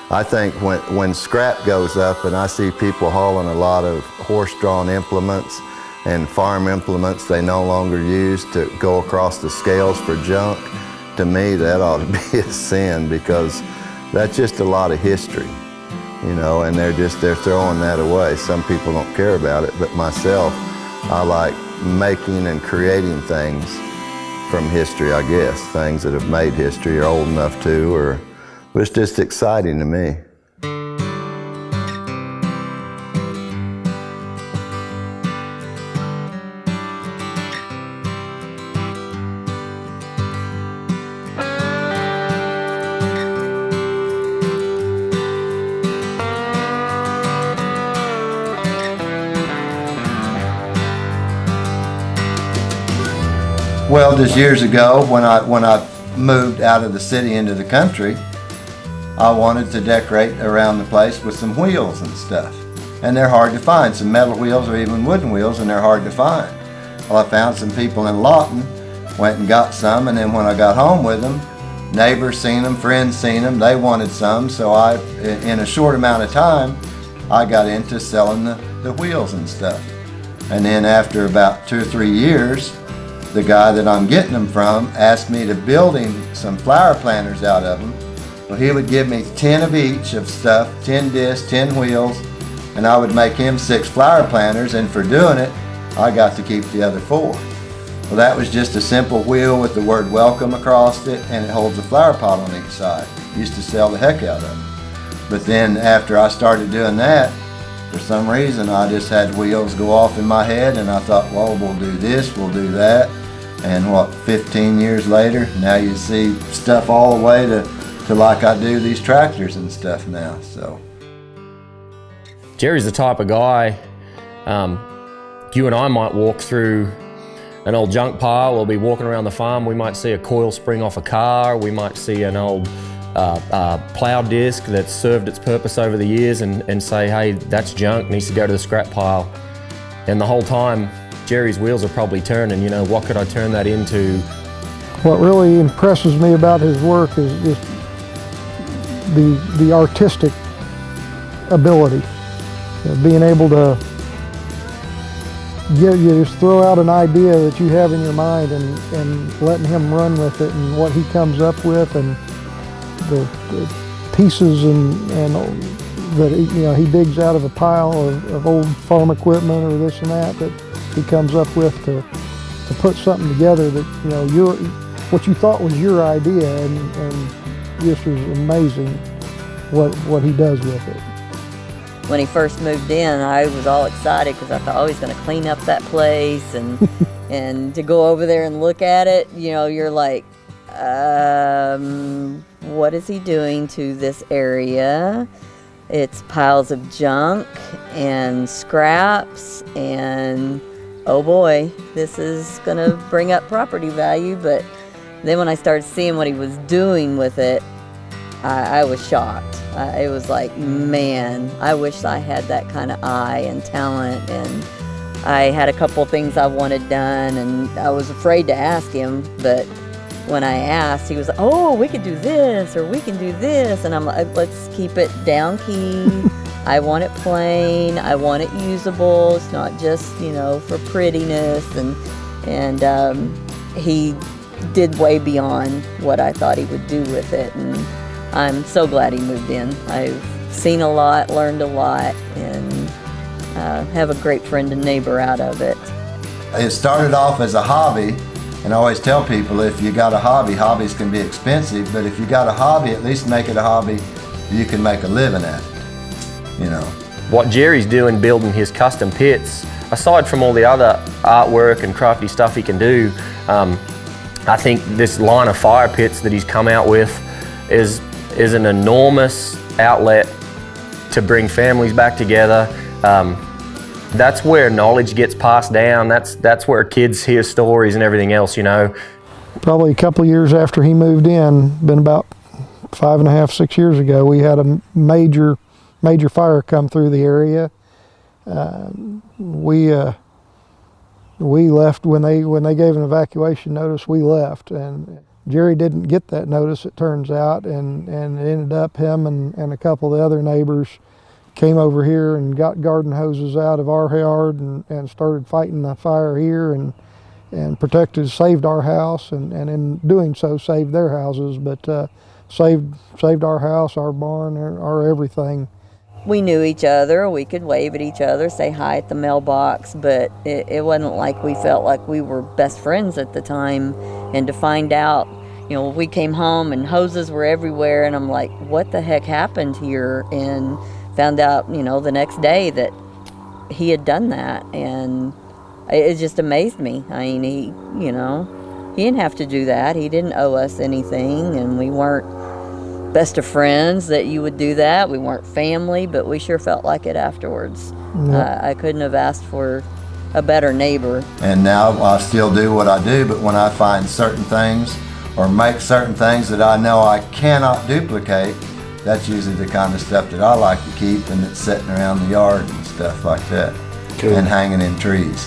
I think when scrap goes up and I see people hauling a lot of horse-drawn implements and farm implements they no longer use to go across the scales for junk, to me that ought to be a sin, because that's just a lot of history, you know, and they're throwing that away. Some people don't care about it, but myself, I like making and creating things from history, I guess. Things that have made history or old enough to, but it's just exciting to me. Well, just years ago, when I moved out of the city into the country, I wanted to decorate around the place with some wheels and stuff. And they're hard to find, some metal wheels or even wooden wheels, and they're hard to find. Well, I found some people in Lawton, went and got some, and then when I got home with them, neighbors seen them, friends seen them, they wanted some, so in a short amount of time, I got into selling the wheels and stuff. And then after about 2 or 3 years, the guy that I'm getting them from asked me to build him some flower planters out of them. Well, he would give me 10 of each of stuff, 10 discs, 10 wheels, and I would make him 6 flower planters, and for doing it, I got to keep the other 4. Well, that was just a simple wheel with the word welcome across it, and it holds a flower pot on each side. Used to sell the heck out of them. But then after I started doing that, for some reason I just had wheels go off in my head, and I thought, well, we'll do this, we'll do that. And what, 15 years later, now you see stuff all the way to like I do these tractors and stuff now, so. Jerry's the type of guy, you and I might walk through an old junk pile, we'll be walking around the farm, we might see a coil spring off a car, we might see an old plow disc that's served its purpose over the years and say, hey, that's junk, needs to go to the scrap pile. And the whole time, Jerry's wheels are probably turning, you know, what could I turn that into? What really impresses me about his work is just the artistic ability. Being able to you just throw out an idea that you have in your mind and letting him run with it, and what he comes up with, and the pieces and that he digs out of a pile of old farm equipment or this and that he comes up with to put something together that what you thought was your idea, and this was amazing what he does with it. When he first moved in, I was all excited because I thought, oh, he's going to clean up that place, and and to go over there and look at it, you're like, what is he doing to this area? It's piles of junk and scraps, and oh boy, this is going to bring up property value. But then when I started seeing what he was doing with it, I was shocked. It was like, man, I wish I had that kind of eye and talent. And I had a couple things I wanted done, and I was afraid to ask him, but when I asked, he was like, oh, we could do this, or we can do this. And I'm like, let's keep it down key. I want it plain. I want it usable. It's not just, for prettiness. And he did way beyond what I thought he would do with it. And I'm so glad he moved in. I've seen a lot, learned a lot, and have a great friend and neighbor out of it. It started off as a hobby, and I always tell people, if you got a hobby, hobbies can be expensive, but if you got a hobby, at least make it a hobby you can make a living at it, What Jerry's doing, building his custom pits, aside from all the other artwork and crafty stuff he can do, I think this line of fire pits that he's come out with is an enormous outlet to bring families back together. That's where knowledge gets passed down. That's where kids hear stories and everything else, Probably a couple of years after he moved in, been about 5.5, 6 years ago, we had a major fire come through the area. We left when they gave an evacuation notice. We left, and Jerry didn't get that notice, it turns out, and it ended up him and a couple of the other neighbors came over here and got garden hoses out of our yard and started fighting the fire here and saved our house, and in doing so saved their houses, but saved our house, our barn, our everything. We knew each other, we could wave at each other, say hi at the mailbox, but it wasn't like we felt like we were best friends at the time. And to find out, we came home and hoses were everywhere, and I'm like, what the heck happened here? And found out, the next day that he had done that, and it just amazed me. I mean, he didn't have to do that. He didn't owe us anything, and we weren't best of friends that you would do that. We weren't family, but we sure felt like it afterwards. Yep. I couldn't have asked for a better neighbor. And now I still do what I do, but when I find certain things or make certain things that I know I cannot duplicate, that's usually the kind of stuff that I like to keep, and it's sitting around the yard and stuff like that. Cool. And hanging in trees.